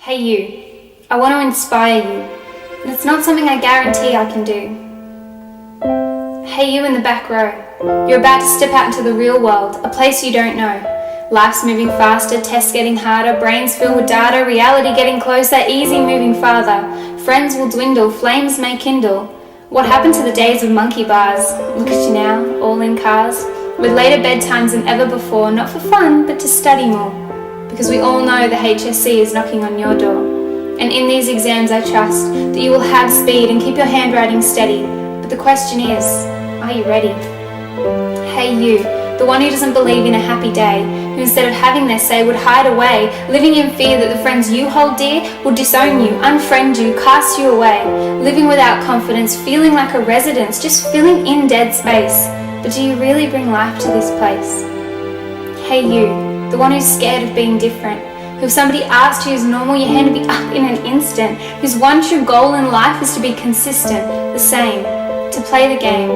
Hey you, I want to inspire you, and it's not something I guarantee I can do. Hey you in the back row, you're about to step out into the real world, a place you don't know. Life's moving faster, tests getting harder, brains filled with data, reality getting closer, easy moving farther. Friends will dwindle, flames may kindle. What happened to the days of monkey bars? Look at you now, all in cars, with later bedtimes than ever before, not for fun, but to study more. Because we all know the HSC is knocking on your door. And in these exams I trust that you will have speed and keep your handwriting steady. But the question is, are you ready? Hey you, the one who doesn't believe in a happy day, who instead of having their say would hide away, living in fear that the friends you hold dear will disown you, unfriend you, cast you away, living without confidence, feeling like a residence, just filling in dead space. But do you really bring life to this place? Hey you, the one who's scared of being different, who if somebody asked you is normal, your hand would be up in an instant, whose one true goal in life is to be consistent, the same, to play the game,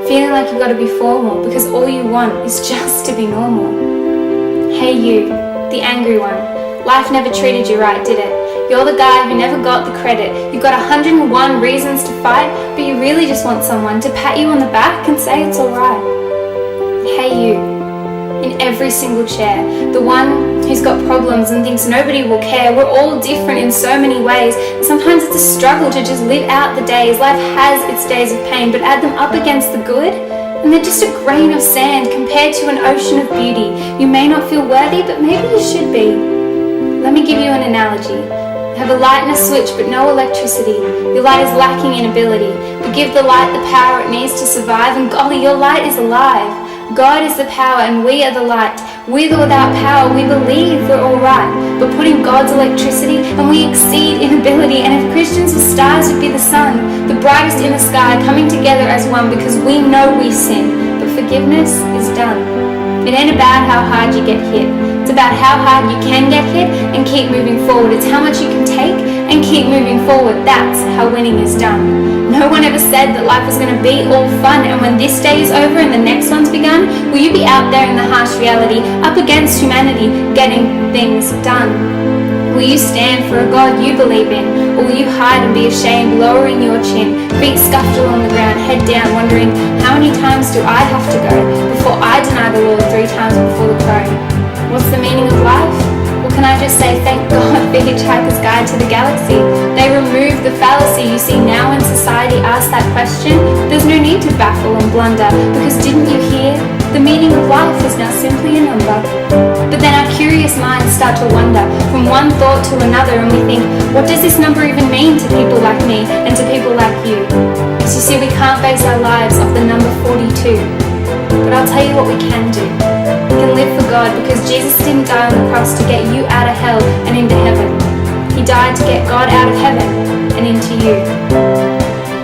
feeling like you've got to be formal because all you want is just to be normal. Hey you, the angry one, life never treated you right, did it? You're the guy who never got the credit. You've got 101 reasons to fight, but you really just want someone to pat you on the back and say it's alright. Hey you, in every single chair, the one who's got problems and thinks nobody will care. We're all different in so many ways. Sometimes it's a struggle to just live out the days. Life has its days of pain, but add them up against the good, and they're just a grain of sand compared to an ocean of beauty. You may not feel worthy, but maybe you should be. Let me give you an analogy. You have a light and a switch, but no electricity. Your light is lacking in ability, but give the light the power it needs to survive, and golly, your light is alive. God is the power and we are the light. With or without power, we believe we're alright. But put in God's electricity and we exceed in ability. And if Christians were stars, would be the sun, the brightest in the sky, coming together as one because we know we sin. But forgiveness is done. It ain't about how hard you get hit. It's about how hard you can get hit and keep moving forward. It's how much you can take and keep moving forward. That's how winning is done. No one ever said that life was going to be all fun, and when this day is over and the next one's begun, will you be out there in the harsh reality, up against humanity, getting things done? Will you stand for a God you believe in, or will you hide and be ashamed, lowering your chin, feet scuffed along the ground, head down, wondering, how many times do I have to go before I deny the Lord 3 times before the throne? What's the meaning of life? Well, can I just say thank God for Hitchhiker's Guide to the Galaxy? They removed the fallacy. You see, now when society asks that question, there's no need to baffle and blunder, because didn't you hear? The meaning of life is now simply a number. But then our curious minds start to wander from one thought to another, and we think, what does this number even mean to people like me and to people like you? Because you see, we can't base our lives off the number 42. But I'll tell you what we can do. We can live for God because Jesus didn't die on the cross to get you out of hell and into heaven. He died to get God out of heaven and into you.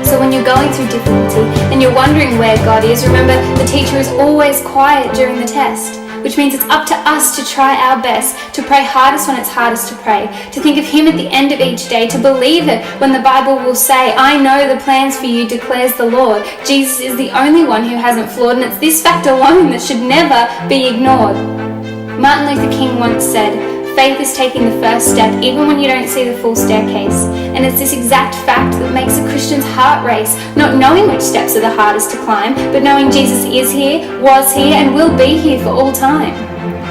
So when you're going through difficulty and you're wondering where God is, remember the teacher is always quiet during the test, which means it's up to us to try our best, to pray hardest when it's hardest to pray, to think of Him at the end of each day, to believe it when the Bible will say, I know the plans for you, declares the Lord. Jesus is the only one who hasn't flawed, and it's this fact alone that should never be ignored. Martin Luther King once said, faith is taking the first step even when you don't see the full staircase. And it's this exact fact that makes a Christian's heart race, not knowing which steps are the hardest to climb, but knowing Jesus is here, was here, and will be here for all time.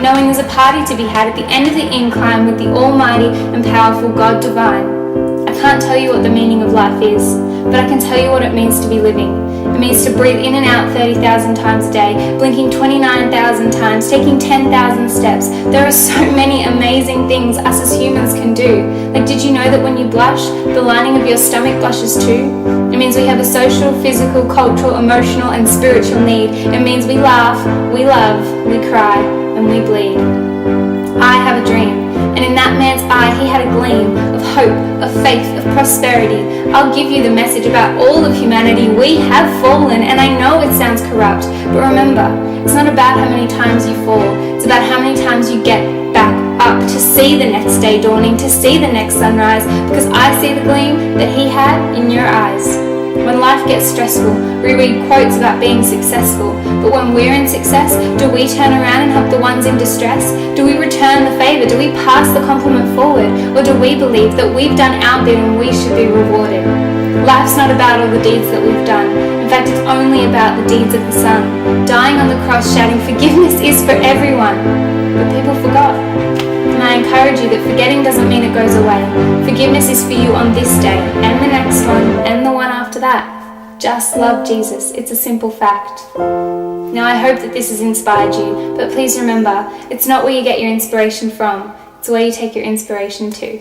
Knowing there's a party to be had at the end of the incline with the almighty and powerful God divine. I can't tell you what the meaning of life is, but I can tell you what it means to be living. It means to breathe in and out 30,000 times a day, blinking 29,000 times, taking 10,000 steps. There are so many amazing things us as humans can do. Like, did you know that when you blush, the lining of your stomach blushes too? It means we have a social, physical, cultural, emotional, and spiritual need. It means we laugh, we love, we cry, and we bleed. I have a dream. And in that man's eye, he had a gleam of hope, of faith, of prosperity. I'll give you the message about all of humanity. We have fallen, and I know it sounds corrupt, but remember, it's not about how many times you fall. It's about how many times you get back up to see the next day dawning, to see the next sunrise, because I see the gleam that he had in your eyes. When life life gets stressful, we read quotes about being successful. But when we're in success, do we turn around and help the ones in distress? Do we return the favour? Do we pass the compliment forward? Or do we believe that we've done our bit and we should be rewarded? Life's not about all the deeds that we've done. In fact, it's only about the deeds of the Son, dying on the cross shouting, "Forgiveness is for everyone." But people forgot. And I encourage you that forgetting doesn't mean it goes away. Forgiveness is for you on this day, and the next one, and the one after that. Just love Jesus. It's a simple fact. Now I hope that this has inspired you, but please remember, it's not where you get your inspiration from, it's where you take your inspiration to.